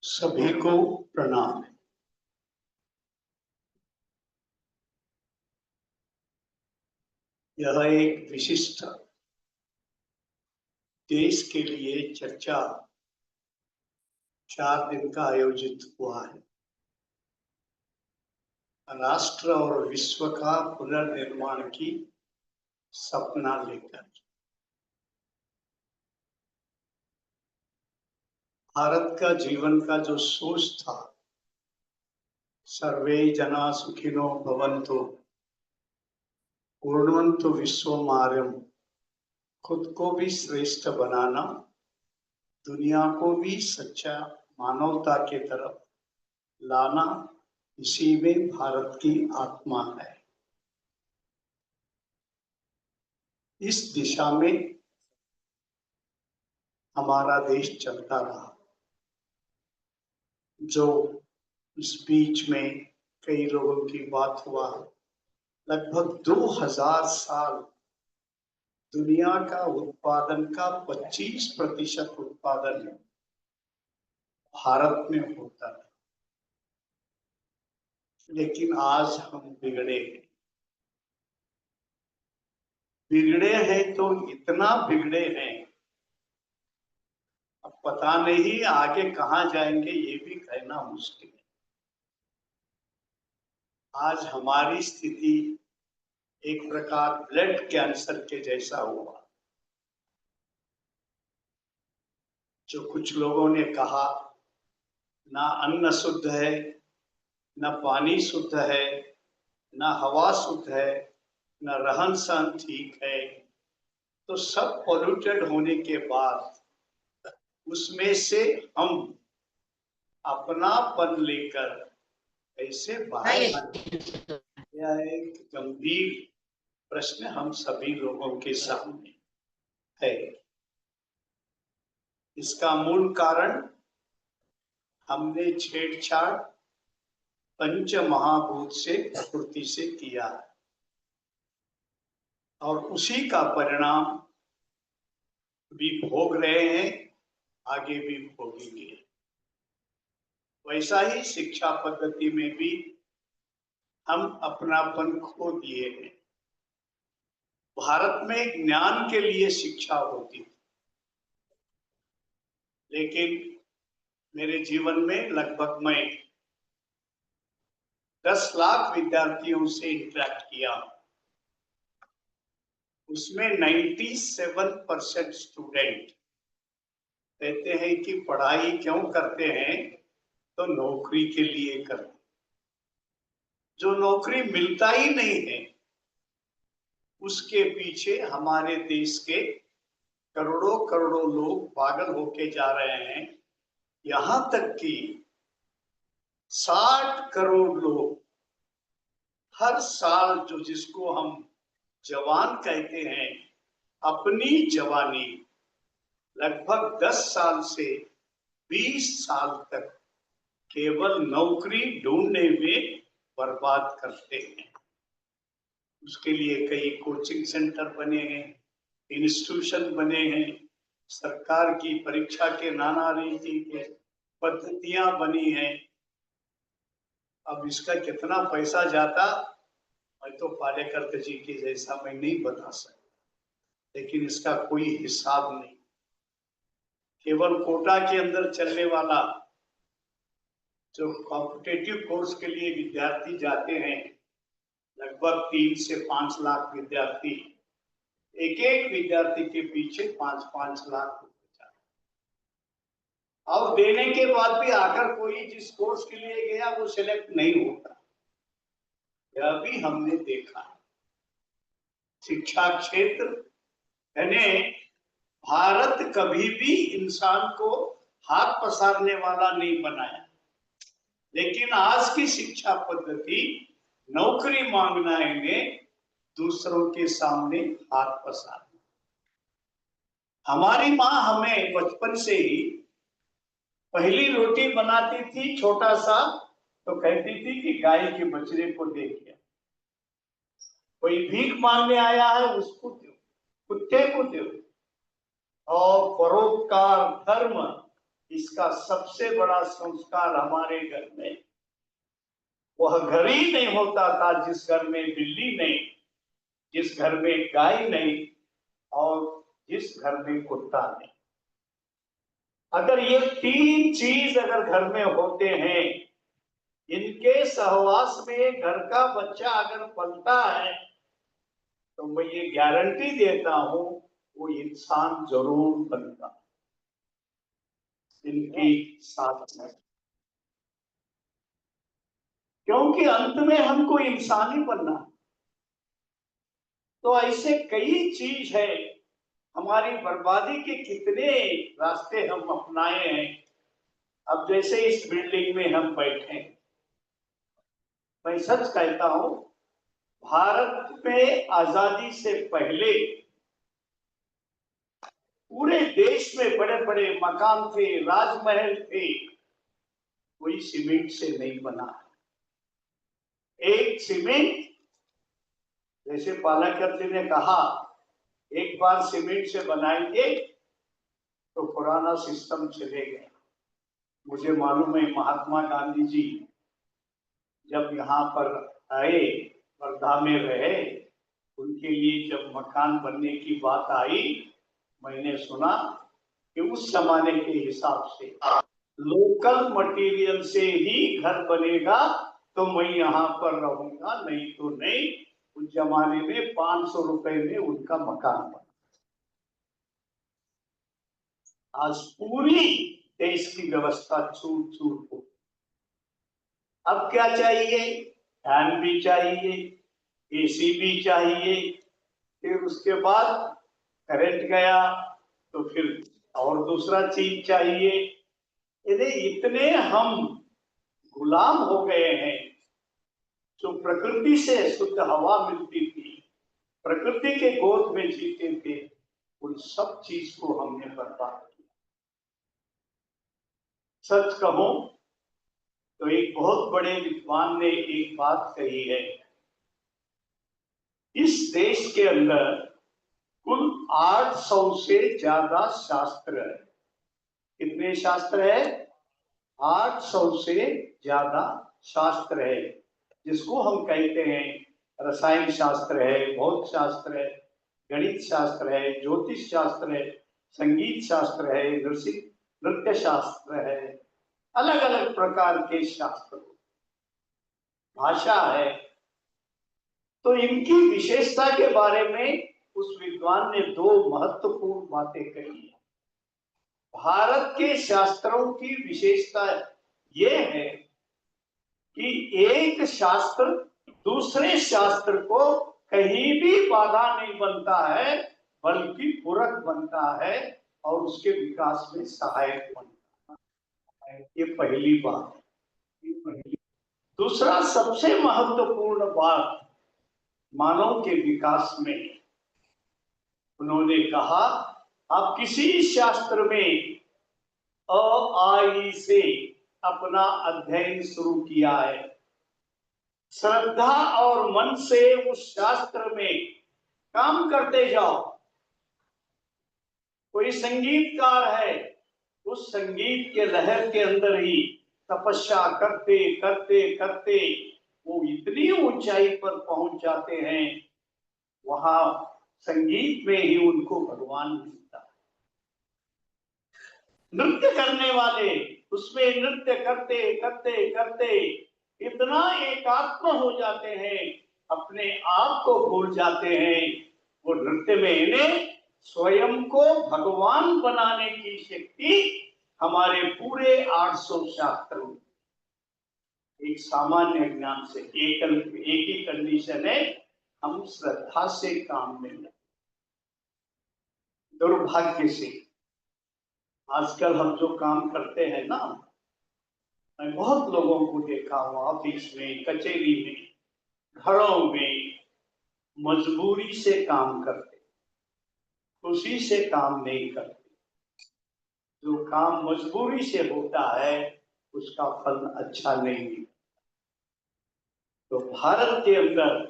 सभी को प्रणाम। यह एक विशिष्ट देश के लिए चर्चा 4 दिन का आयोजित हुआ है। राष्ट्र और विश्व का पुनर्निर्माण की सपना लेकर भारत का जीवन का जो सोच था, सर्वे जना सुखिनो भवन्तु पूर्णवन्तु विश्वमार्यम, खुद को भी श्रेष्ठ बनाना, दुनिया को भी सच्चा मानवता के तरफ लाना, इसी में भारत की आत्मा है। इस दिशा में हमारा देश चलता रहा। जो इस बीच में कई लोगों की बात हुआ, लगभग 2000 साल दुनिया का उत्पादन का 25% उत्पादन भारत में होता है। लेकिन आज हम बिगड़े हैं तो इतना बिगड़े हैं, अब पता नहीं आगे कहाँ जाएंगे, ये भी कहना मुश्किल है। आज हमारी स्थिति एक प्रकार ब्लड कैंसर के जैसा हुआ। जो कुछ लोगों ने कहा ना अन्न शुद्ध है, न पानी शुद्ध है, न हवा शुद्ध है, न रहन सहन ठीक है, तो सब पॉल्यूटेड होने के बाद उसमें से हम अपनापन लेकर कैसे बाहर आए, यह एक गंभीर प्रश्न हम सभी लोगों के सामने है। इसका मूल कारण हमने छेड़छाड़ पंच महाभूत से, प्रकृति से किया है और उसी का परिणाम भी भोग रहे हैं, आगे भी भोगेंगे। वैसा ही शिक्षा पद्धति में भी हम अपनापन खो दिए हैं। भारत में ज्ञान के लिए शिक्षा होती थी, लेकिन मेरे जीवन में लगभग मैं 10 लाख विद्यार्थियों से इंटरेक्ट किया। उसमें 97% स्टूडेंट कहते हैं कि पढ़ाई क्यों करते हैं, तो नौकरी के लिए करते। जो नौकरी मिलता ही नहीं है, उसके पीछे हमारे देश के करोड़ों करोड़ों लोग पागल होके जा रहे हैं। यहां तक कि 60 करोड़ लोग हर साल, जो जिसको हम जवान कहते हैं, अपनी जवानी लगभग 10 साल से 20 साल तक केवल नौकरी ढूंढने में बर्बाद करते हैं। उसके लिए कई कोचिंग सेंटर बने हैं, इंस्टीट्यूशन बने हैं, सरकार की परीक्षा के नाना रीति के पद्धतियां बनी हैं। अब इसका कितना पैसा जाता, मैं तो पालेकर जी के जैसा मैं नहीं बता सकता, लेकिन इसका कोई हिसाब नहीं। केवल कोटा के अंदर चलने वाला जो कॉम्पिटेटिव कोर्स के लिए विद्यार्थी जाते हैं, लगभग 3 से 5 लाख विद्यार्थी, एक एक विद्यार्थी के पीछे 5-5 लाख रुपए जाते, और देने के बाद भी आकर कोई जिस कोर्स के लिए गया वो सिलेक्ट नहीं होता। यह भी हमने देखा। शिक्षा क्षेत्र यानी भारत कभी भी इंसान को हाथ पसारने वाला नहीं बनाया, लेकिन आज की शिक्षा पद्धति नौकरी मांगना है, दूसरों के सामने हाथ पसारना। हमारी माँ हमें बचपन से ही पहली रोटी बनाती थी, छोटा सा, तो कहती थी कि गाय के बछड़े को देखिए। कोई भीख मांगने आया है उसको दो, कुत्ते को दो। और परोपकार धर्म, इसका सबसे बड़ा संस्कार हमारे घर में। वह घर ही नहीं होता था जिस घर में बिल्ली नहीं, जिस घर में गाय नहीं, और जिस घर में कुत्ता नहीं। अगर ये तीन चीज अगर घर में होते हैं, इनके सहवास में घर का बच्चा अगर पलता है, तो मैं ये गारंटी देता हूं वो इंसान जरूर बनता इनकी साथ में। क्योंकि अंत में हमको इंसान ही बनना। तो ऐसे कई चीज है, हमारी बर्बादी के कितने रास्ते हम अपनाए हैं। अब जैसे इस बिल्डिंग में हम बैठे हैं, मैं सच कहता हूं, भारत में आजादी से पहले पूरे देश में बड़े बड़े मकान थे, राजमहल थे, कोई सीमेंट से नहीं बना। एक सीमेंट, जैसे पालाकर जी ने कहा, एक बार सीमेंट से बनाएंगे तो पुराना सिस्टम चलेगा। मुझे मालूम है महात्मा गांधी जी जब यहाँ पर आए, वर्धा में रहे, उनके लिए जब मकान बनने की बात आई, मैंने सुना कि उस जमाने के हिसाब से लोकल मटेरियल से ही घर बनेगा तो मैं यहाँ पर रहूंगा, नहीं तो नहीं। उस जमाने में 500 रुपए में उनका मकान बना। आज पूरी देश की व्यवस्था छूट छूट हो। अब क्या चाहिए? फैन भी चाहिए, एसी भी चाहिए, फिर उसके बाद करंट गया तो फिर और दूसरा चीज चाहिए। इतने हम गुलाम हो गए हैं। जो प्रकृति से शुद्ध हवा मिलती थी, प्रकृति के गोद में जीते थे, उन सब चीज को हमने बर्बाद किया। सच कहूं तो एक बहुत बड़े विद्वान ने एक बात कही है, इस देश के अंदर कुल 800 से ज्यादा शास्त्र है। कितने शास्त्र है? 800 से ज्यादा शास्त्र है, जिसको हम कहते हैं रसायन शास्त्र है, भौत शास्त्र है, गणित शास्त्र है, ज्योतिष शास्त्र है, संगीत शास्त्र है, नृत्य शास्त्र है, अलग अलग प्रकार के शास्त्र, भाषा है। तो इनकी विशेषता के बारे में उस विद्वान ने दो महत्वपूर्ण बातें कही। भारत के शास्त्रों की विशेषता यह है कि एक शास्त्र दूसरे शास्त्र को कहीं भी बाधा नहीं बनता है, बल्कि पूरक बनता है और उसके विकास में सहायक बनता है। ये पहली बात है। दूसरा सबसे महत्वपूर्ण बात मानव के विकास में उन्होंने कहा, आप किसी शास्त्र में अ आ इ से अपना अध्ययन शुरू किया है, श्रद्धा और मन से उस शास्त्र में काम करते जाओ। कोई संगीतकार है, उस संगीत के लहर के अंदर ही तपस्या करते करते करते वो इतनी ऊंचाई पर पहुंच जाते हैं, वहां संगीत में ही उनको भगवान मिलता है। नृत्य करने वाले उसमें नृत्य करते करते करते इतना एकात्म हो जाते हैं, अपने आप को भूल जाते हैं। वो नृत्य में इन्हें स्वयं को भगवान बनाने की शक्ति हमारे पूरे 800 शास्त्रों, एक सामान्य ज्ञान से एक ही कंडीशन है, हम श्रद्धा से काम में लगे। दुर्भाग्य से आजकल हम जो काम करते हैं ना, मैं बहुत लोगों को देखा हूं, ऑफिस में, कचहरी में, घरों में मजबूरी से काम करते, खुशी से काम नहीं करते। जो काम मजबूरी से होता है उसका फल अच्छा नहीं मिलता। तो भारत के अंदर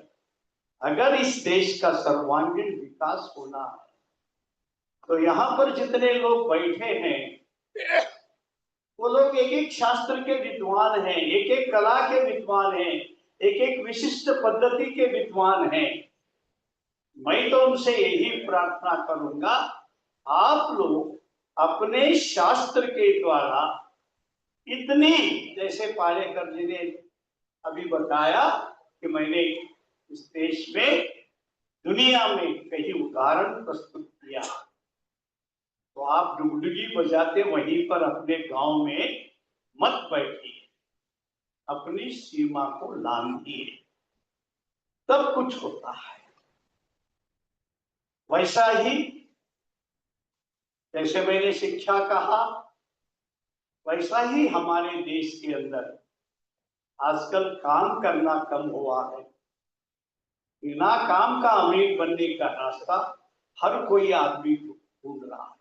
अगर इस देश का सर्वांगीण विकास होना है तो यहाँ पर जितने लोग बैठे हैं वो लोग एक एक शास्त्र के विद्वान हैं, एक एक कला के विद्वान हैं, एक एक विशिष्ट पद्धति के विद्वान हैं। मैं तो उनसे यही प्रार्थना करूंगा, आप लोग अपने शास्त्र के द्वारा इतनी, जैसे पालेकर जी ने अभी बताया कि मैंने इस देश में दुनिया में कई उदाहरण प्रस्तुत किया, तो आप डुगडुगी बजाते वहीं पर अपने गांव में मत बैठिए, अपनी सीमा को लांघिए, तब कुछ होता है। वैसा ही जैसे मैंने शिक्षा कहा, वैसा ही हमारे देश के अंदर आजकल काम करना कम हुआ है। बिना काम का अमीर बनने का रास्ता हर कोई आदमी ढूंढ रहा है।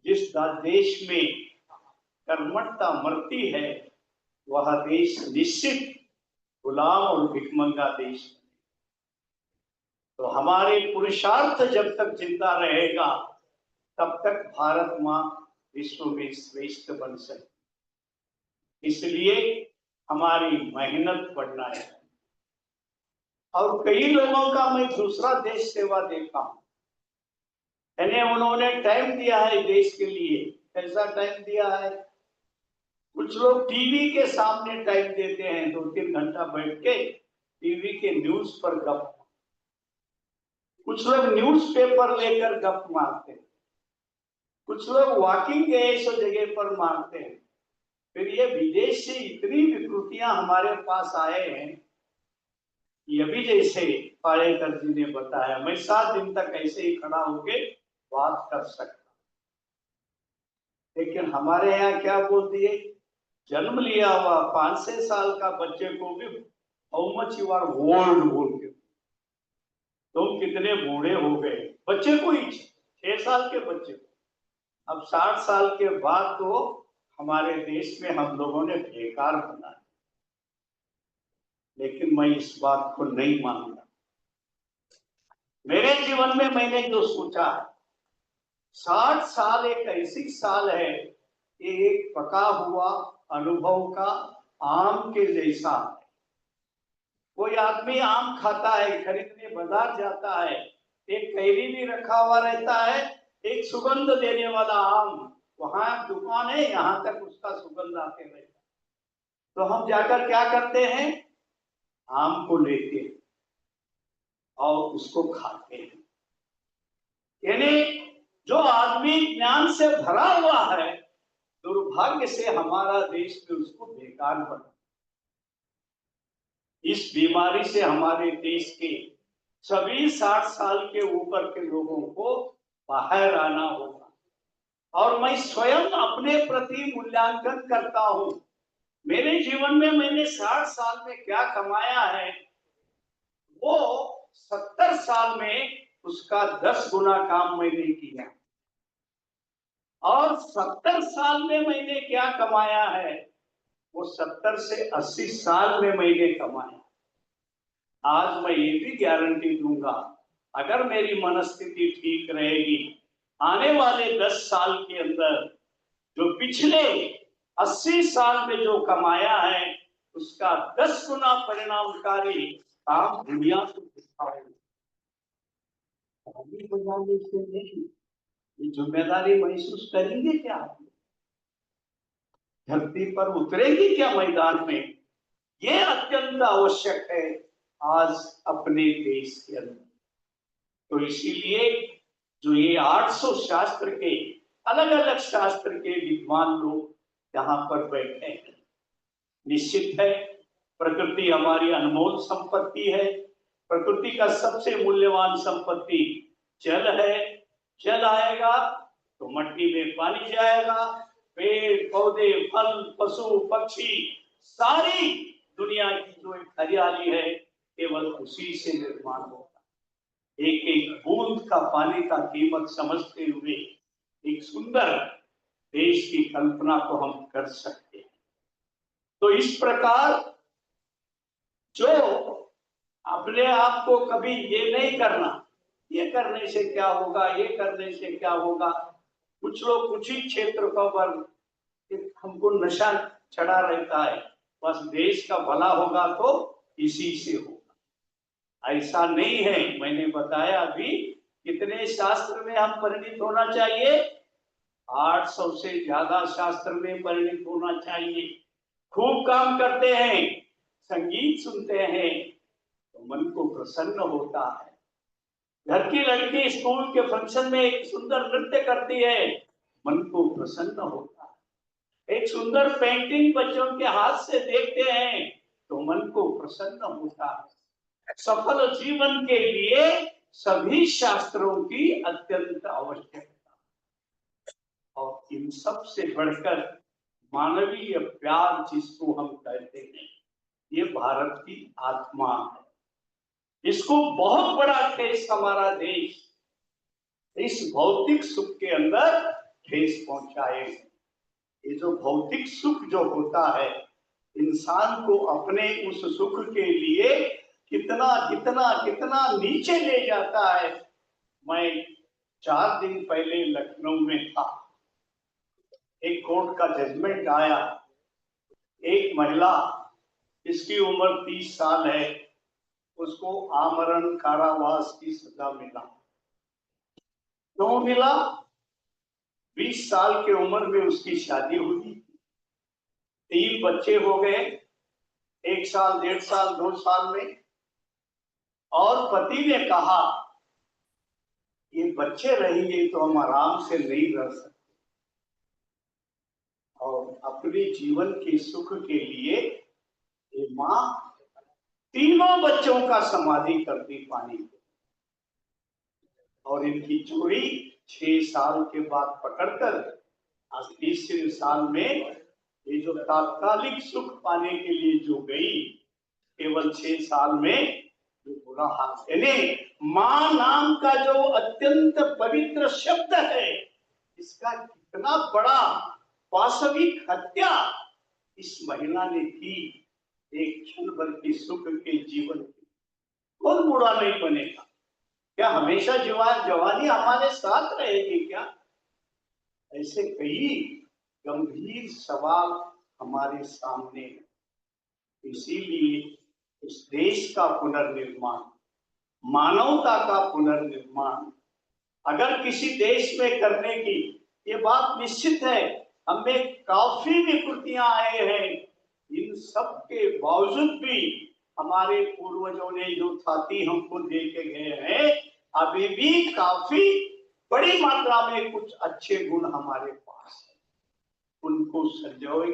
जिस देश में कर्मठता मरती है वह देश निश्चित गुलाम और भिखमंगा देश है। तो हमारे पुरुषार्थ जब तक जिंदा रहेगा तब तक भारत माँ विश्व में श्रेष्ठ बन सकती। इसलिए हमारी मेहनत बढ़ना है। और कई लोगों का मैं दूसरा देश सेवा देखा हूं, यानी उन्होंने टाइम दिया है देश के लिए। कैसा टाइम दिया है? कुछ लोग टीवी के सामने टाइम देते हैं, 2-3 घंटा बैठ के टीवी के न्यूज पर गप। कुछ लोग न्यूज पेपर लेकर गप मारते हैं, कुछ लोग वॉकिंग ऐसे जगह पर मारते हैं। फिर ये विदेश से इतनी विकृतियां हमारे पास आए हैं, ये भी जैसे पालेकर जी ने बताया, मैं 7 दिन तक ऐसे ही खड़ा होके बात कर सकता, लेकिन हमारे यहाँ क्या बोल दिए, जन्म लिया हुआ 5-6 साल का बच्चे को भी how much you are old बोल के, तुम कितने बूढ़े हो गए। बच्चे को ही, 6 साल के बच्चे को। अब 60 साल के बाद तो हमारे देश में हम लोगों ने बेकार बना, लेकिन मैं इस बात को नहीं मानता। मेरे जीवन में मैंने जो सोचा है, 60 साल एक ऐसी साल है, ये एक पका हुआ अनुभव का आम के जैसा है। कोई आदमी आम खाता है, खरीदने बाजार जाता है, एक कैरी भी रखा हुआ रहता है, एक सुगंध देने वाला आम, वहां दुकान है, यहां तक उसका सुगंध आते रहता है। तो हम जाकर क्या करते हैं, आम को लेते हैं और उसको खाते हैं। यानी जो आदमी ज्ञान से भरा हुआ है, दुर्भाग्य से हमारा देश में उसको बेकार बना। इस बीमारी से हमारे देश के सभी 60 साल के ऊपर के लोगों को बाहर आना होगा। और मैं स्वयं अपने प्रति मूल्यांकन करता हूं, मेरे जीवन में मैंने 60 साल में क्या कमाया है, वो 70 साल में उसका 10 गुना काम मैंने किया। और 70 साल में मैंने क्या कमाया है, वो 70 से 80 साल में मैंने कमाया। आज मैं ये भी गारंटी दूंगा, अगर मेरी मनस्थिति ठीक रहेगी, आने वाले 10 साल के अंदर जो पिछले 80 साल में जो कमाया है उसका 10 गुना परिणामकारी काम दुनिया को दिखाएगा। ये जिम्मेदारी महसूस करेंगे क्या? धरती पर उतरेगी क्या मैदान में? ये अत्यंत आवश्यक है आज अपने देश के अंदर। तो इसीलिए जो ये 800 शास्त्र के, अलग अलग शास्त्र के विद्वान लोग यहाँ पर बैठे हैं, निश्चित है प्रकृति हमारी अनमोल संपत्ति है। प्रकृति का सबसे मूल्यवान संपत्ति जल है। जल आएगा तो मट्टी में पानी जाएगा, पेड़ पौधे फल पशु पक्षी सारी दुनिया की जो एक हरियाली है केवल उसी से निर्माण होगा। एक एक बूंद का पानी का कीमत समझते हुए एक सुंदर देश की कल्पना को हम कर सकते हैं। तो इस प्रकार जो अपने आप को कभी ये नहीं करना, ये करने से क्या होगा, ये करने से क्या होगा। कुछ लोग कुछ ही क्षेत्र पर हमको नशा चढ़ा रहता है, बस देश का भला होगा तो इसी से होगा। ऐसा नहीं है। मैंने बताया अभी कितने शास्त्र में हम परिणित होना चाहिए, 800 से ज्यादा शास्त्र में परिणित होना चाहिए। खूब काम करते हैं, संगीत सुनते हैं तो मन को प्रसन्न होता है। घर की लड़की स्कूल के फंक्शन में एक सुंदर नृत्य करती है, मन को प्रसन्न होता है। एक सुंदर पेंटिंग बच्चों के हाथ से देखते हैं तो मन को प्रसन्न होता है। सफल जीवन के लिए सभी शास्त्रों की अत्यंत आवश्यकता, और इन सब से बढ़कर मानवीय प्यार जिसको हम कहते हैं, ये भारत की आत्मा है। इसको बहुत बड़ा ठेस हमारा देश इस भौतिक सुख के अंदर ठेस पहुंचाए। ये जो भौतिक सुख जो होता है, इंसान को अपने उस सुख के लिए कितना कितना कितना नीचे ले जाता है। मैं 4 दिन पहले लखनऊ में था, एक कोर्ट का जजमेंट आया। एक महिला, इसकी उम्र 30 साल है, उसको आमरण कारावास की सजा मिला। क्यों मिला? 20 साल की उम्र में उसकी शादी हुई, 3 बच्चे हो गए, 1 साल, 1.5 साल, 2 साल में। और पति ने कहा ये बच्चे रहेंगे तो हम आराम से नहीं रह सकते, और अपने जीवन के सुख के लिए ये माँ तीनों बच्चों का समाधि कर दी पानी में। और इनकी चोरी 6 साल के बाद पकड़कर आज 30 साल में ये जो तात्कालिक सुख पाने के लिए जो गई, केवल 6 साल में जो बुरा हाल। यानी मां नाम का जो अत्यंत पवित्र शब्द है, इसका कितना बड़ा वास्तविक हत्या इस महिला ने की। एक क्षण भर की सुख के जीवन कौन बुरा नहीं बनेगा? क्या हमेशा जवानी हमारे साथ रहेगी क्या? ऐसे कई गंभीर सवाल हमारे सामने है। इसीलिए इस देश का पुनर्निर्माण, मानवता का पुनर्निर्माण अगर किसी देश में करने की, ये बात निश्चित है। हमें काफी विकृतियां आए हैं, इन सब के बावजूद भी हमारे पूर्वजों ने जो छाती हमको दे के गए हैं, अभी भी काफी बड़ी मात्रा में कुछ अच्छे गुण हमारे पास है। उनको संजोए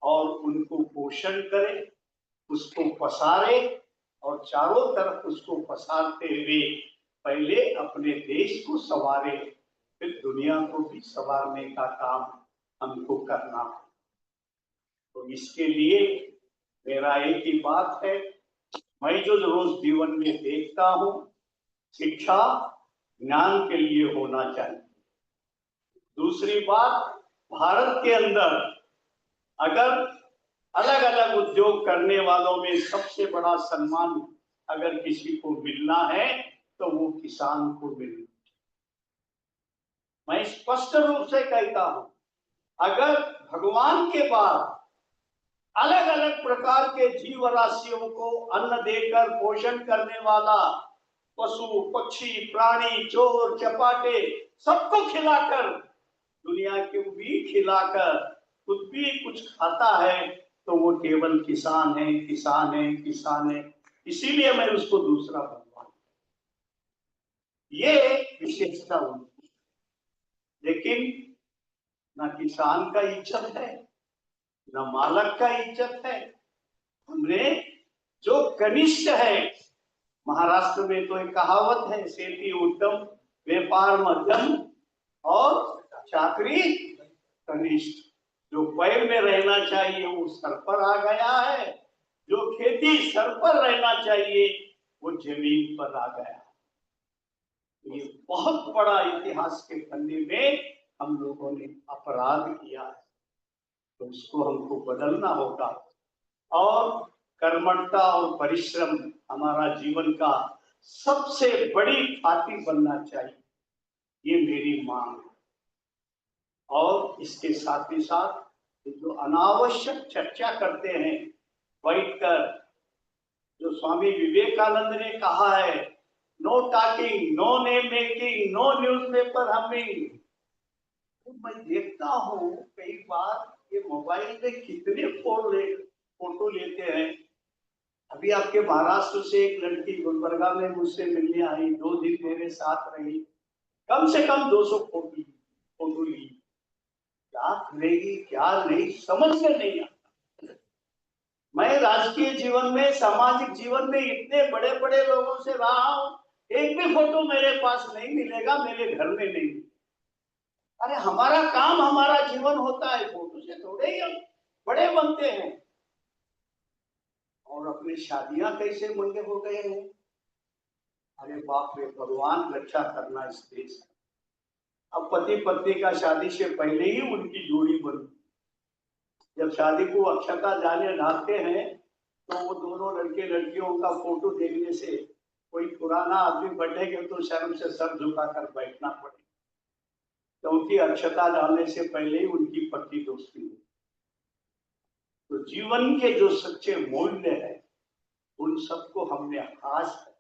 और उनको पोषण करें, उसको पसारे, और चारों तरफ उसको पसारते हुए पहले अपने देश को संवारे, फिर दुनिया को भी संवारने का काम हमको करना है। तो इसके लिए मेरा एक ही बात है, मैं जो रोज जीवन में देखता हूँ, शिक्षा ज्ञान के लिए होना चाहिए। दूसरी बात, भारत के अंदर अगर अलग अलग उद्योग करने वालों में सबसे बड़ा सम्मान अगर किसी को मिलना है तो वो किसान को मिलना। मैं स्पष्ट रूप से कहता हूं, अगर भगवान के बाद अलग अलग प्रकार के जीव राशियों को अन्न देकर पोषण करने वाला, पशु पक्षी प्राणी चोर चपाटे सबको खिलाकर, दुनिया को भी खिलाकर खुद भी कुछ खाता है, तो वो केवल किसान है, किसान है, किसान है। इसीलिए मैं उसको दूसरा भगवान, ये विशेषता उनकी। लेकिन ना किसान का इज्जत है, ना मालक का इज्जत है। हमने जो कनिष्ठ है, महाराष्ट्र में तो एक कहावत है, शेती उत्तम, व्यापार मध्यम और चाकरी कनिष्ठ। जो पैर में रहना चाहिए वो सर पर आ गया है, जो खेती सर पर रहना चाहिए वो जमीन पर आ गया। ये बहुत बड़ा इतिहास के पन्ने में हम लोगों ने अपराध किया है, तो उसको हमको बदलना होगा। और कर्मठता और परिश्रम हमारा जीवन का सबसे बड़ी खातिर बनना चाहिए, ये मेरी मांग है। और इसके साथ ही साथ जो अनावश्यक चर्चा करते हैं बैठकर, जो स्वामी विवेकानंद ने कहा है, no talking, no name making, no newspaper humming. तो मैं देखता हूँ कई बार ये मोबाइल में कितने फोटो लेते हैं। अभी आपके महाराष्ट्र से एक लड़की गुलबर्गा में मुझसे मिलने आई, 2 दिन मेरे साथ रही, कम से कम 200 फोटो ली। क्या करेगी क्या नहीं समझ में नहीं आता। मैं राजकीय जीवन में, सामाजिक जीवन में इतने बड़े बड़े लोगों से रहा हूं, एक भी फोटो मेरे पास नहीं मिलेगा, मेरे घर में नहीं। अरे हमारा काम, हमारा जीवन होता है, फोटो से थोड़े ही हम बड़े बनते हैं। और अपनी शादियां कैसे मंगे हो गए हैं। अरे बाप रे, भगवान रक्षा करना इस देश। अब पति पत्नी का शादी से पहले ही उनकी जोड़ी बनी, जब शादी को अक्षता जाने डालते हैं तो वो दोनों लड़के लड़कियों का फोटो देखने से कोई पुराना आदमी बैठेगा तो शर्म से सर झुकाकर बैठना पड़ेगा, क्योंकि अक्षता डालने से पहले ही उनकी पक्की दोस्ती हुई। तो जीवन के जो सच्चे मूल्य है उन सबको हमने हास है।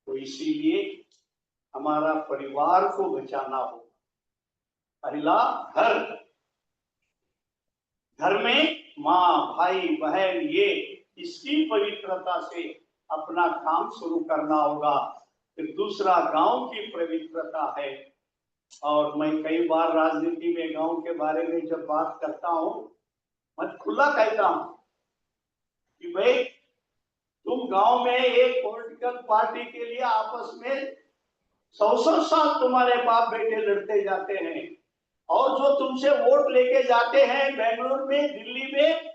तो इसीलिए हमारा परिवार को बचाना होगा। पहला घर में माँ भाई बहन, ये इसकी पवित्रता से अपना काम शुरू करना होगा। फिर दूसरा गांव की पवित्रता है। और मैं कई बार राजनीति में गांव के बारे में जब बात करता हूँ, मैं खुला कहता हूँ कि भाई तुम गांव में एक पॉलिटिकल पार्टी के लिए आपस में 100 साल तुम्हारे बाप बेटे लड़ते जाते हैं, और जो तुमसे वोट लेके जाते हैं बेंगलुरु में, दिल्ली में,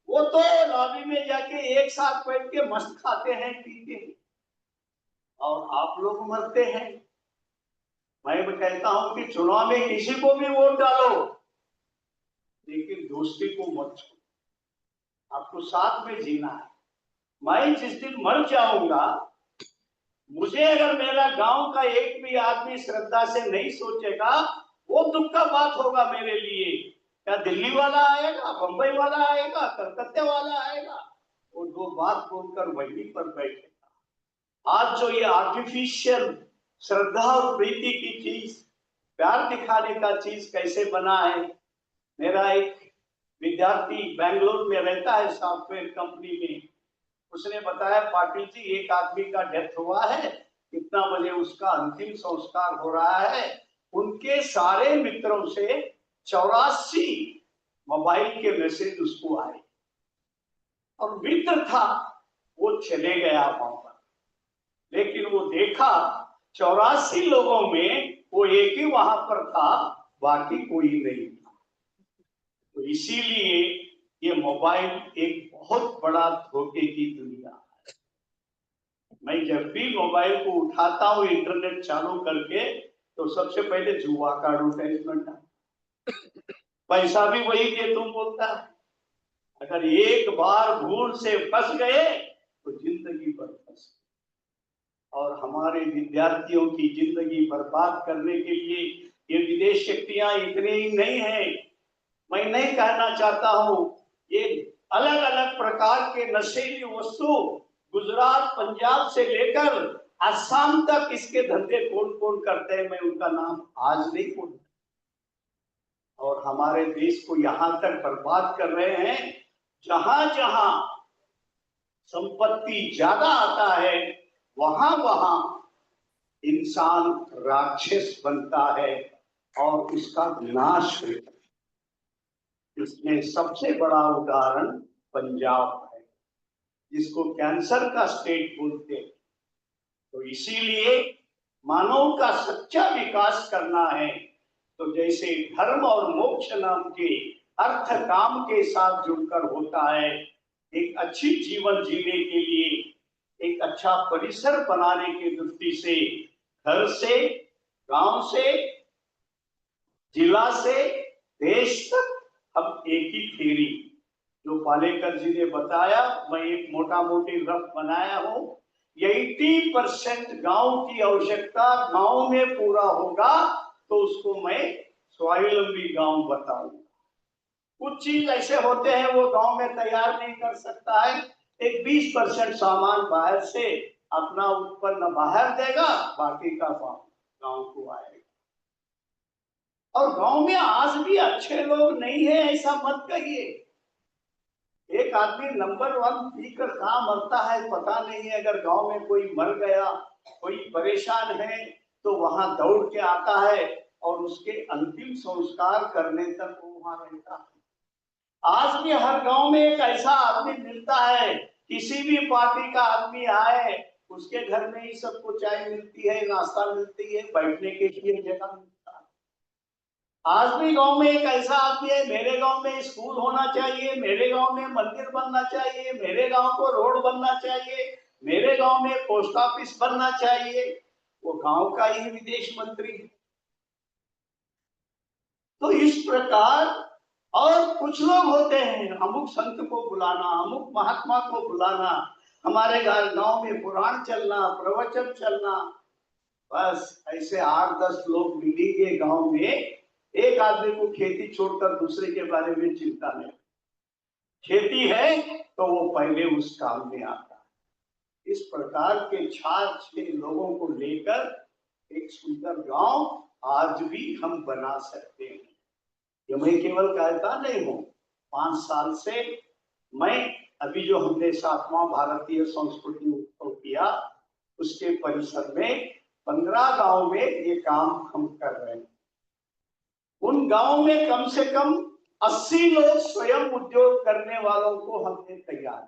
वो तो लॉबी में जाके एक साथ बैठ के मस्त खाते हैं पीते हैं, और आप लोग मरते हैं। मैं कहता हूं कि चुनाव में किसी को भी वोट डालो, लेकिन दोस्ती को मत छोड़ो, आपको साथ में जीना है। मैं जिस दिन मर जाऊंगा, मुझे अगर मेरा गांव का एक भी आदमी श्रद्धा से नहीं सोचेगा, वो दुख का बात होगा मेरे लिए। क्या दिल्ली वाला आएगा, बंबई वाला आएगा, कलकत्ते वाला आएगा, वो 2 बात बोलकर वहीं पर बैठेगा। आज जो ये आर्टिफिशियल श्रद्धा और प्रीति की चीज, प्यार दिखाने का चीज कैसे बना है। मेरा एक विद्यार्थी बेंगलुरु में रहता है, सॉफ्टवेयर कंपनी में, उसने बताया पाटिल जी एक आदमी का डेथ हुआ है, कितना बजे उसका अंतिम संस्कार हो रहा है। उनके सारे मित्रों से 84 मोबाइल के मैसेज उसको आए, और मित्र था वो चले गया वहां पर, लेकिन वो देखा 84 लोगों में वो एक ही वहां पर था, बाकी कोई नहीं था। तो इसीलिए ये मोबाइल एक बहुत बड़ा धोखे की दुनिया है। मैं जब भी मोबाइल को उठाता हूँ इंटरनेट चालू करके, तो सबसे पहले जुआ का एडवर्टाइजमेंट है, पैसा भी वही दे तुम बोलता है। अगर एक बार भूल से फंस गए तो जिंदगी भर फंस। और हमारे विद्यार्थियों की जिंदगी बर्बाद करने के लिए ये विदेश शक्तियां इतनी ही नहीं है। मैं नहीं कहना चाहता हूं, ये अलग अलग प्रकार के नशीली वस्तु गुजरात पंजाब से लेकर असम तक इसके धंधे कौन कौन करते हैं, मैं उनका नाम आज नहीं बोलूं। और हमारे देश को यहां तक बर्बाद कर रहे हैं, जहां जहां संपत्ति ज्यादा आता है वहां वहां इंसान राक्षस बनता है और उसका विनाश होता है। इसमें सबसे बड़ा उदाहरण पंजाब है, जिसको कैंसर का स्टेट बोलते हैं। तो इसीलिए मानव का सच्चा विकास करना है, तो जैसे धर्म और मोक्ष नाम के अर्थ काम के साथ जुड़कर होता है, एक अच्छी जीवन जीने के लिए एक अच्छा परिसर बनाने की दृष्टि से घर से, गांव से, जिला से, देश तक हम एक ही फेरी जो पालेकर जी ने बताया, मैं एक मोटा मोटी रफ बनाया हूं। 80% गांव की आवश्यकता गांव में पूरा होगा तो उसको मैं स्वावलंबी गांव बताऊंगा। कुछ चीज ऐसे होते हैं वो गांव में तैयार नहीं कर सकता है। एक 20% सामान बाहर से अपना उत्पन्न बाहर देगा, बाकी का गांव को आएगा। और गांव में आज भी अच्छे लोग नहीं है ऐसा मत कहिए। एक आदमी नंबर 1 पीकर कहाँ मरता है पता नहीं है। अगर गांव में कोई मर गया, कोई परेशान है, तो वहां दौड़ के आता है और उसके अंतिम संस्कार करने तक वो वहां रहता है। आज भी हर गांव में एक ऐसा आदमी मिलता है, किसी भी पार्टी का आदमी आए उसके घर में ही सबको चाय मिलती है, नाश्ता मिलती है, बैठने के लिए जगह मिलता है। आज भी गांव में एक ऐसा आदमी है, मेरे गांव में स्कूल होना चाहिए, मेरे गांव में मंदिर बनना चाहिए, मेरे गांव को रोड बनना चाहिए, मेरे गांव में पोस्ट ऑफिस बनना चाहिए। वो गांव का ही विदेश मंत्री है। तो इस प्रकार और कुछ लोग होते हैं, अमुक संत को बुलाना, अमुक महात्मा को बुलाना, हमारे गांव में पुराण चलना, प्रवचन चलना। बस ऐसे 8-10 लोग मिलेंगे गांव में। एक आदमी को खेती छोड़कर दूसरे के बारे में चिंता नहीं। खेती है तो वो पहले उस काम में आता है। इस प्रकार के 4-6 लोगों को लेकर एक सुंदर गांव आज भी हम बना सकते हैं। ये मैं केवल कहता नहीं हूं। 5 साल से मैं अभी जो हमने 7वां भारतीय संस्कृति उत्सव किया, उसके परिसर में 15 गांव में ये काम हम कर रहे हैं। उन गांव में कम से कम 80 लोग स्वयं उद्योग करने वालों को हमने तैयार,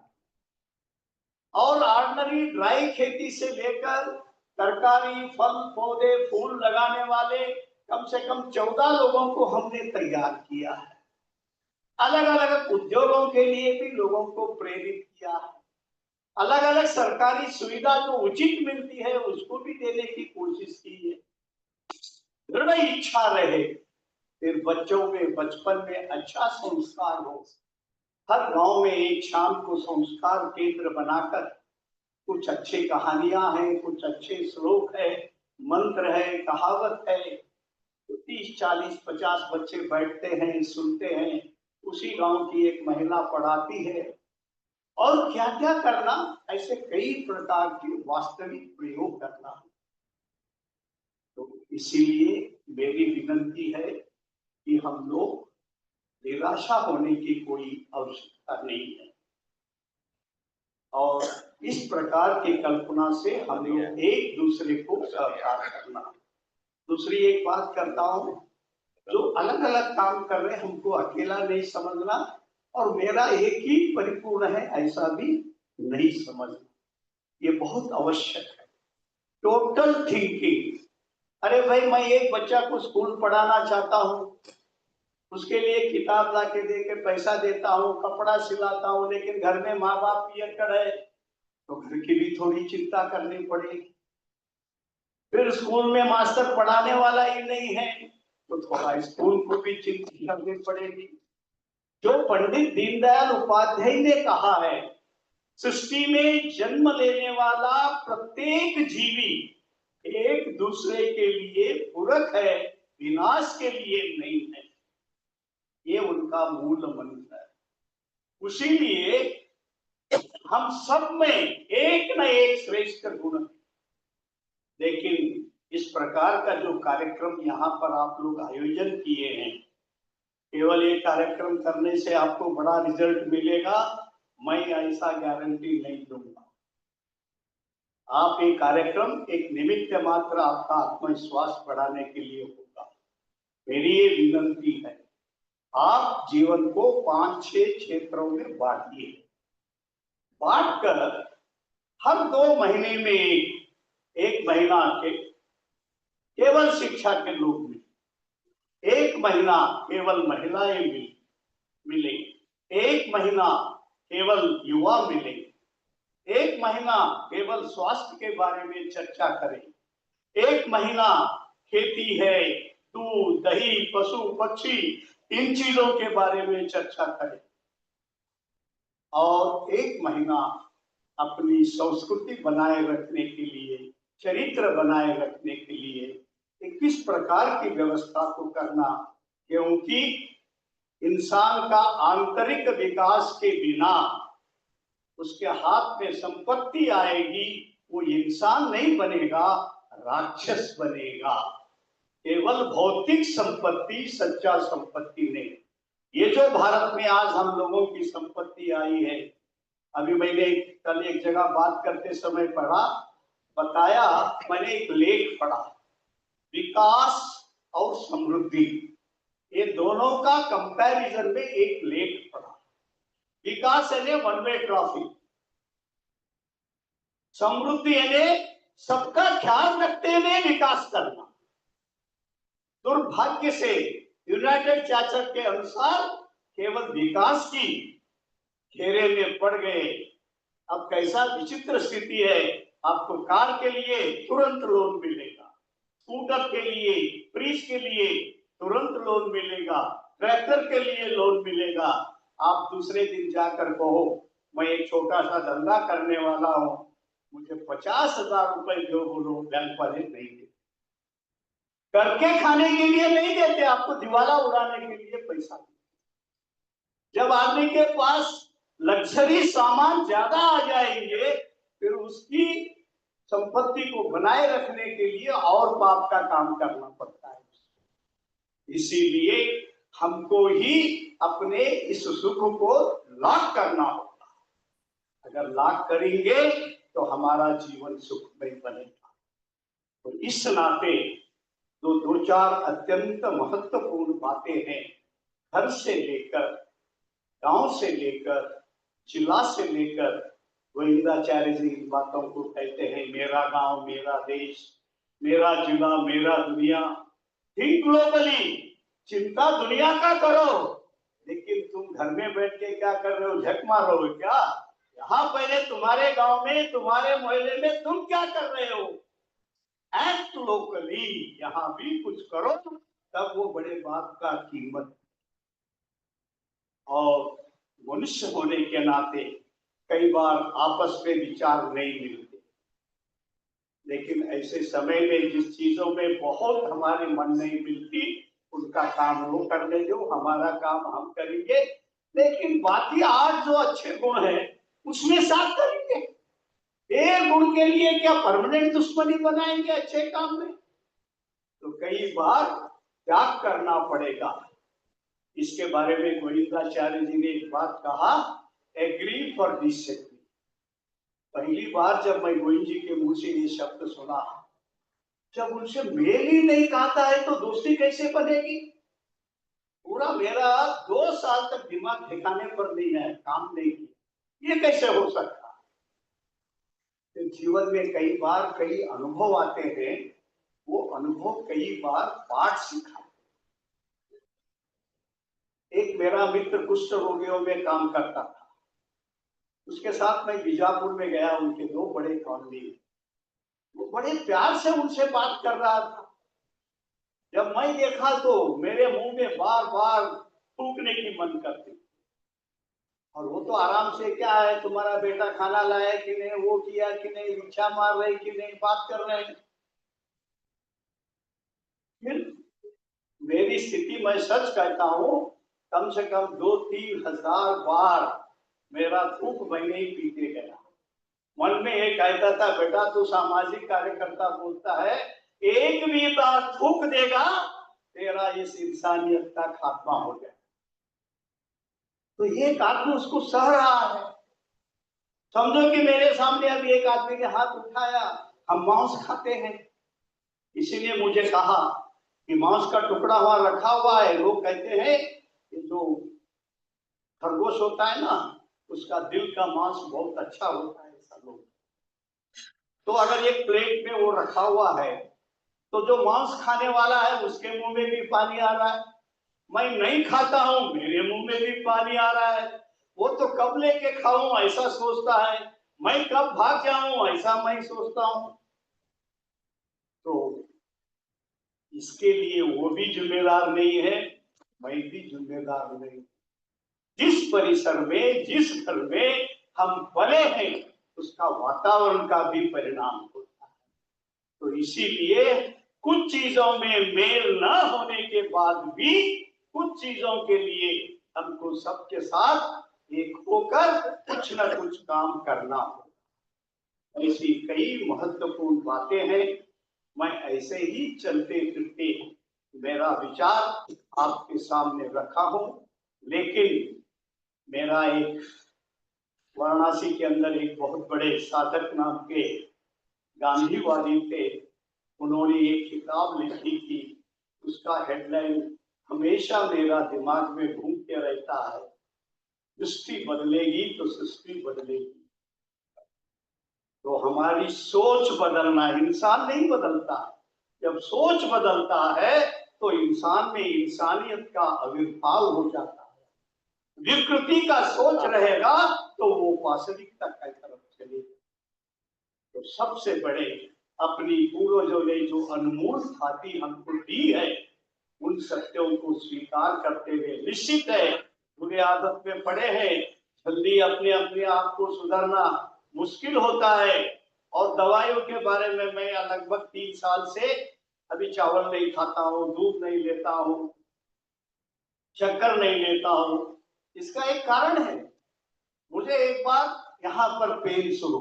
और ऑर्डिनरी ड्राई खेती से लेकर तरकारी, फल, पौधे, फूल लगाने वाले कम से कम 14 लोगों को हमने तैयार किया है। अलग अलग उद्योगों के लिए भी लोगों को प्रेरित किया है। अलग अलग सरकारी सुविधा जो उचित मिलती है उसको भी देने की कोशिश की है। दृढ़ इच्छा रहे, फिर बच्चों में बचपन में अच्छा संस्कार हो। हर गांव में एक शाम को संस्कार केंद्र बनाकर कुछ अच्छी कहानियां हैं, कुछ अच्छे श्लोक है, मंत्र है, कहावत है, तो 30, 40, 50 बच्चे बैठते हैं, सुनते हैं। उसी गांव की एक महिला पढ़ाती है। और क्या क्या करना, ऐसे कई प्रकार के वास्तविक प्रयोग करना। तो इसीलिए मेरी विनती है कि हम लोग निराशा होने की कोई आवश्यकता नहीं है, और इस प्रकार की कल्पना से हम लोग एक दूसरे को सहकार करना। दूसरी एक बात करता हूं, जो अलग अलग काम कर रहे हैं हमको अकेला नहीं समझना, और मेरा एक ही परिपूर्ण है ऐसा भी नहीं समझना। ये बहुत आवश्यक है। Total thinking. अरे भाई, मैं एक बच्चा को स्कूल पढ़ाना चाहता हूँ, उसके लिए किताब ला के दे के पैसा देता हूँ, कपड़ा सिलाता हूँ, लेकिन घर में माँ बाप पियक्कड़ है तो घर की भी थोड़ी चिंता करनी पड़ेगी। फिर स्कूल में मास्टर पढ़ाने वाला ही नहीं है तो थोड़ा स्कूल को भी चिंता करनी पड़ेगी। जो पंडित दीनदयाल उपाध्याय ने कहा है, सृष्टि में जन्म लेने वाला प्रत्येक जीवी एक दूसरे के लिए पूरक है, विनाश के लिए नहीं है। ये उनका मूल मंत्र है। उसीलिए हम सब में एक न एक श्रेष्ठ गुण है। लेकिन इस प्रकार का जो कार्यक्रम यहाँ पर आप लोग आयोजन किए हैं, केवल ये कार्यक्रम करने से आपको बड़ा रिजल्ट मिलेगा, मैं ऐसा गारंटी नहीं दूंगा। आप ये कार्यक्रम एक निमित्त मात्र आपका आत्मविश्वास बढ़ाने के लिए होगा। मेरी ये विनती है, आप जीवन को 5-6 क्षेत्रों में बांटिए। बांटकर हर 2 महीने में एक महीना के केवल शिक्षा के रूप में, एक महीना केवल महिलाएं मिले, एक महीना केवल युवा मिले, एक महीना केवल स्वास्थ्य के बारे में चर्चा करें, एक महीना खेती है, दूध, दही, पशु, पक्षी, इन चीजों के बारे में चर्चा करें। और 1 महीना अपनी संस्कृति बनाए रखने के लिए, चरित्र बनाए रखने के लिए किस प्रकार की व्यवस्था को करना, क्योंकि इंसान का आंतरिक विकास के बिना उसके हाथ में संपत्ति आएगी, वो इंसान नहीं बनेगा, राक्षस बनेगा। केवल भौतिक संपत्ति सच्चा संपत्ति नहीं। ये जो भारत में आज हम लोगों की संपत्ति आई है, अभी मैंने कल एक जगह बात करते समय पढ़ा, बताया, मैंने एक लेख पढ़ा, विकास और समृद्धि, ये दोनों का कंपैरिजन में एक लेख पढ़ा। विकास यानी वन वे ट्रैफिक, समृद्धि यानी सबका ख्याल रखते हुए विकास करना। दुर्भाग्य से यूनाइटेड चार्टर के अनुसार केवल विकास की घेरे में पड़ गए। अब कैसा विचित्र स्थिति है, आपको कार के लिए तुरंत लोन मिलेगा, स्कूटर के लिए, फ्रिज के लिए तुरंत लोन मिलेगा, ट्रैक्टर के लिए लोन मिलेगा। आप दूसरे दिन जाकर कहो मैं एक छोटा सा धंधा करने वाला हूं, मुझे 50,000 रुपए जो बोलो बैंक वाले नहीं देते, करके खाने के लिए नहीं देते, आपको दिवाला उड़ाने के लिए पैसा देते। जब आदमी के पास लग्जरी सामान ज्यादा आ जाएंगे, फिर उसकी संपत्ति को बनाए रखने के लिए और पाप का काम करना पड़ता है। इसीलिए हमको ही अपने इस सुख को लाख करना होगा। अगर लाख करेंगे तो हमारा जीवन सुखमय बनेगा। तो इस नाते दो चार अत्यंत महत्वपूर्ण बातें हैं, घर से लेकर, गांव से लेकर, जिला से लेकर, गोविंदाचार्य जी इन बातों को कहते हैं, मेरा गांव मेरा देश, मेरा जिला मेरा दुनिया। थिंक ग्लोबली, चिंता दुनिया का करो, लेकिन तुम घर में बैठ के क्या कर रहे हो, झक मार रहे हो क्या? यहाँ पहले तुम्हारे गांव में, तुम्हारे मोहल्ले में तुम क्या कर रहे हो? एक्ट लोकली, यहाँ भी कुछ करो, तब वो बड़े बात का कीमत। और मनुष्य होने के नाते कई बार आपस में विचार नहीं मिलते, लेकिन ऐसे समय में जिस चीजों में बहुत हमारे मन नहीं मिलती, उनका काम वो कर ले, जो हमारा काम हम करेंगे। लेकिन बाकी 8 जो अच्छे गुण हैं उसमें साथ करेंगे। एक गुण के लिए क्या परमानेंट दुश्मनी बनाएंगे अच्छे काम में? तो कई बार त्याग करना पड़ेगा। इसके बारे में गोविंदाचार्य जी ने एक बात कहा, एग्री फॉर डिसएग्री। पहली बार जब मैं गोविंद जी के मुंह से ये शब्द सुना, जब उनसे मेल ही नहीं खाता है तो दोस्ती कैसे बनेगी? पूरा मेरा 2 साल तक दिमाग ठिकाने पर नहीं है, काम नहीं किया, ये कैसे हो सकता? तो जीवन में कई बार कई अनुभव आते हैं, वो अनुभव कई बार पाठ सिखाते। एक मेरा मित्र कुष्ठ रोगियों में काम करता था, उसके साथ मैं बीजापुर में गया, उनके 2 बड़े कॉलोनी, वो बड़े प्यार से उनसे बात कर रहा था। जब मैं देखा तो मेरे मुंह में बार बार थूकने की मन करती, और वो तो आराम से, क्या है तुम्हारा बेटा खाना लाया कि नहीं, वो किया कि नहीं, रिक्शा मार रहे कि नहीं, बात कर रहे हैं। फिर मेरी स्थिति, मैं सच कहता हूँ, कम से कम 2-3 हजार बार मेरा थूक महीने ही पीते गया। मन में ये कहता था, बेटा तू सामाजिक कार्यकर्ता बोलता है, एक भी बार थूक देगा तेरा इस इंसानियत का खात्मा हो जाए। तो एक आदमी उसको सह रहा है। समझो कि मेरे सामने अभी एक आदमी ने हाथ उठाया, हम मांस खाते हैं, इसीलिए मुझे कहा कि मांस का टुकड़ा वहां रखा हुआ है। लोग कहते हैं कि जो खरगोश होता है ना, उसका दिल का मांस बहुत अच्छा होता है, ऐसा लोग। तो अगर एक प्लेट में वो रखा हुआ है, तो जो मांस खाने वाला है उसके मुंह में भी पानी आ रहा है, मैं नहीं खाता हूं मेरे मुंह में भी पानी आ रहा है। वो तो कब लेके खाऊं ऐसा सोचता है, मैं कब भाग जाऊं ऐसा मैं सोचता हूं। तो इसके लिए वो भी जिम्मेदार नहीं है, मैं भी जिम्मेदार नहीं। जिस परिसर में, जिस घर में हम पले हैं, उसका वातावरण का भी परिणाम होता है। तो इसीलिए कुछ चीजों में मेल न होने के बाद भी कुछ चीजों के लिए हमको सबके साथ एक होकर कुछ न कुछ काम करना हो। ऐसी कई महत्वपूर्ण बातें हैं। मैं ऐसे ही चलते फिरते मेरा विचार आपके सामने रखा हूं। लेकिन मेरा एक वाराणसी के अंदर एक बहुत बड़े साधक नाम के गांधीवादी थे, उन्होंने एक किताब लिखी थी, उसका हेडलाइन हमेशा मेरा दिमाग में घूमते रहता है, दृष्टि बदलेगी तो सृष्टि बदलेगी। तो हमारी सोच बदलना, इंसान नहीं बदलता, जब सोच बदलता है तो इंसान में इंसानियत का आविर्भाव हो जाता है। विकृति का सोच रहेगा तो वो वास्तविकता की तरफ चलेगा। तो सबसे बड़े अपनी पूर्वजों ने जो अनमोल खाती हमको दी है, उन सत्यों को स्वीकार करते हुए, निश्चित है बुरे आदत में पड़े हैं, जल्दी अपने अपने आप को सुधारना मुश्किल होता है। और दवाइयों के बारे में मैं लगभग 3 साल से अभी चावल नहीं खाता हूँ, दूध नहीं लेता हूँ, शक्कर नहीं लेता हूँ। इसका एक कारण है, मुझे एक बार यहाँ पर पेन शुरू,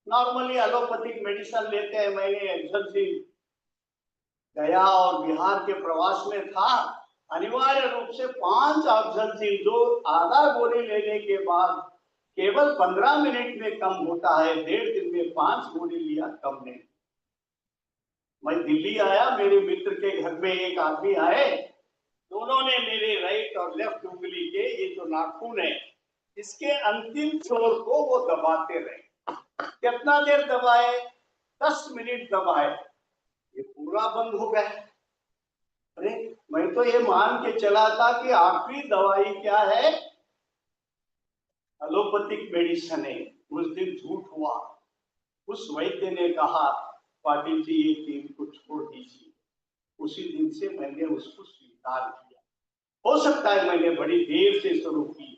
नॉर्मली एलोपैथिक मेडिसिन लेते हैं। मैंने अफजल सिंह गया और बिहार के प्रवास में था, अनिवार्य रूप से 5 अफजल सिंह जो आधा गोली लेने के बाद केवल 15 मिनट में कम होता है, 1.5 दिन में 5 गोली लिया, कम नहीं। मैं दिल्ली आया, मेरे मित्र के घर में एक आदमी आए, दोनों ने मेरे राइट और लेफ्ट उंगली के ये जो नाखून है, इसके अंतिम छोर को वो दबाते रहे। कितना देर दबाए? 10 मिनट दबाए, ये पूरा बंद हो गया। अरे मैं तो ये मान के चला था कि आखिरी दवाई क्या है, एलोपैथिक मेडिसिन है। उस दिन झूठ हुआ। उस वैद्य ने कहा, पाटिल जी ये पीन को छोड़ दीजिए। उसी दिन से मैंने उसको स्वीकार किया। हो सकता है मैंने बड़ी देर से शुरू की,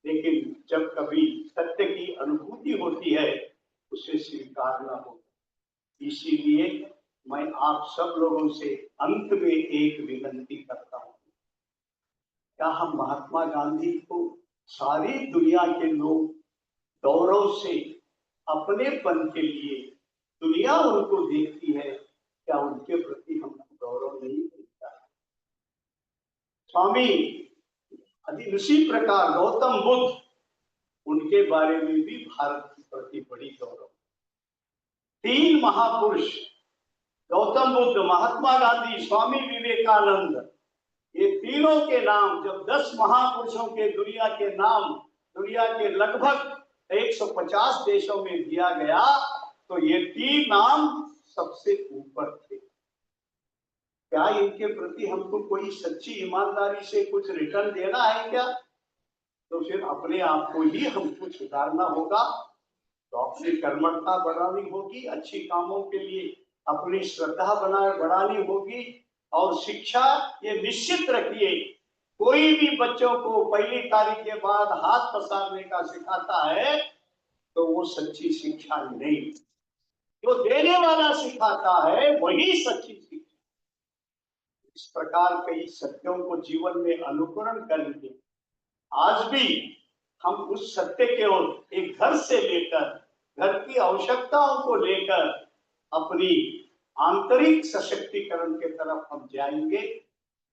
लेकिन जब कभी सत्य की अनुभूति होती है उसे स्वीकारना होगा। इसीलिए मैं आप सब लोगों से अंत में एक विनती करता हूं, क्या हम महात्मा गांधी को सारी दुनिया के लोग गौरव से अपनेपन के लिए, दुनिया उनको देखती है, क्या उनके प्रति हमको गौरव नहीं मिलता? स्वामी उसी प्रकार गौतम बुद्ध, उनके बारे में भी भारत के प्रति बड़ी गौरव। 3 महापुरुष, गौतम बुद्ध, महात्मा गांधी, स्वामी विवेकानंद, ये तीनों के नाम जब 10 महापुरुषों के दुनिया के नाम दुनिया के लगभग 150 देशों में दिया गया, तो ये 3 नाम सबसे ऊपर थे। क्या इनके प्रति हमको कोई सच्ची ईमानदारी से कुछ रिटर्न देना है क्या? तो फिर अपने आप को ही हमको सुधारना होगा। तो अपनी कर्मठता बढ़ानी होगी, अच्छी कामों के लिए अपनी श्रद्धा बढ़ानी होगी। और शिक्षा ये निश्चित रखिए, कोई भी बच्चों को 1 तारीख के बाद हाथ पसारने का सिखाता है तो वो सच्ची शिक्षा नहीं। जो देने वाला सिखाता है वही सच्ची शिक्षा। इस प्रकार कई सत्यों को जीवन में अनुकरण करेंगे। आज भी हम उस सत्य के ओर एक घर से लेकर, घर की आवश्यकताओं को लेकर अपनी आंतरिक सशक्तिकरण के तरफ हम जाएंगे।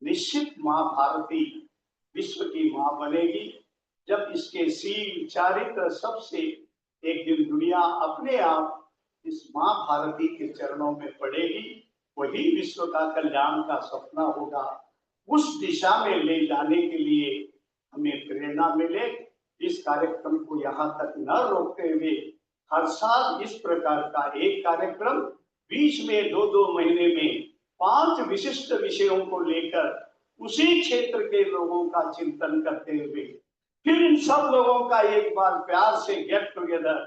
निश्चित मां भारती विश्व की मां बनेगी, जब इसके शील चारित्र सबसे एक दिन दुनिया अपने आप इस मां भारती के चरणों में पड़ेगी। वही विश्व का कल्याण का सपना होगा। उस दिशा में ले जाने के लिए हमें प्रेरणा मिले। इस कार्यक्रम को यहाँ तक न रोकते हुए हर साल इस प्रकार का एक कार्यक्रम, बीच में 2-2 महीने में 5 विशिष्ट विषयों को लेकर उसी क्षेत्र के लोगों का चिंतन करते हुए फिर इन सब लोगों का एक बार प्यार से गेट टुगेदर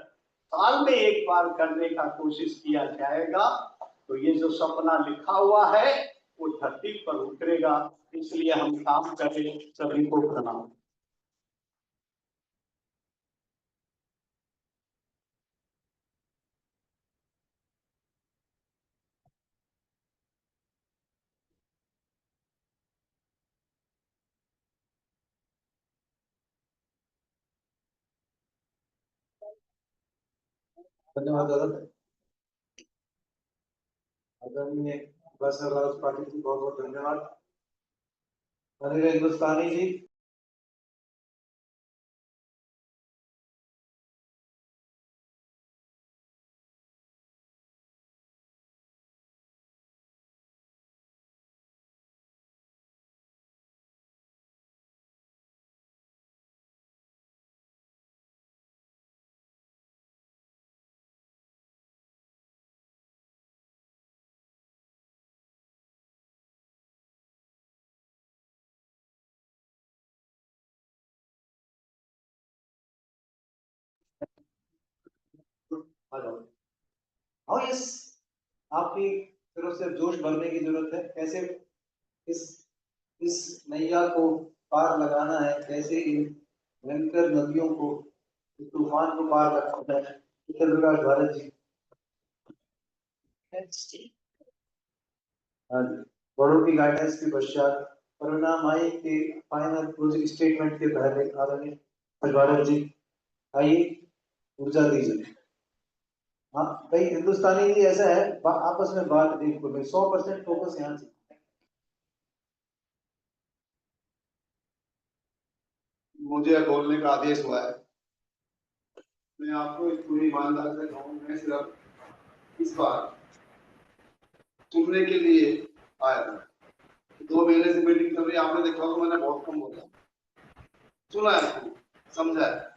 साल में एक बार करने का कोशिश किया जाएगा। तो ये जो सपना लिखा हुआ है वो धरती पर उतरेगा। इसलिए हम काम करें। सभी को प्रणाम। धन्यवाद दादा। आदरणीय नेशनल राज पार्टी जी बहुत बहुत धन्यवाद। माननीय हिंदुस्तानी जी। हेलो। हाँ यस, आपकी तरफ से जोश भरने की जरूरत है। कैसे इस नैया को पार लगाना है, कैसे इन भयंकर नदियों को, इस तूफान को पार लगाना है। प्रकाश भारत जी। हाँ जी। बड़ों की गाइडेंस के पश्चात परिणाम आए के फाइनल प्रोजेक्ट स्टेटमेंट के पहले आदरणीय भारत जी आइए ऊर्जा दीजिए। हाँ भाई हिंदुस्तानी जी ऐसा है, आपस में बात बिल्कुल 100% फोकस यहाँ से। मुझे बोलने का आदेश हुआ है। मैं आपको पूरी ईमानदारी से कहूँ, मैं सिर्फ इस बार सुनने के लिए आया था। 2 महीने से मीटिंग चल रही है, आपने देखा तो मैंने बहुत कम बोला, सुना है, समझा है।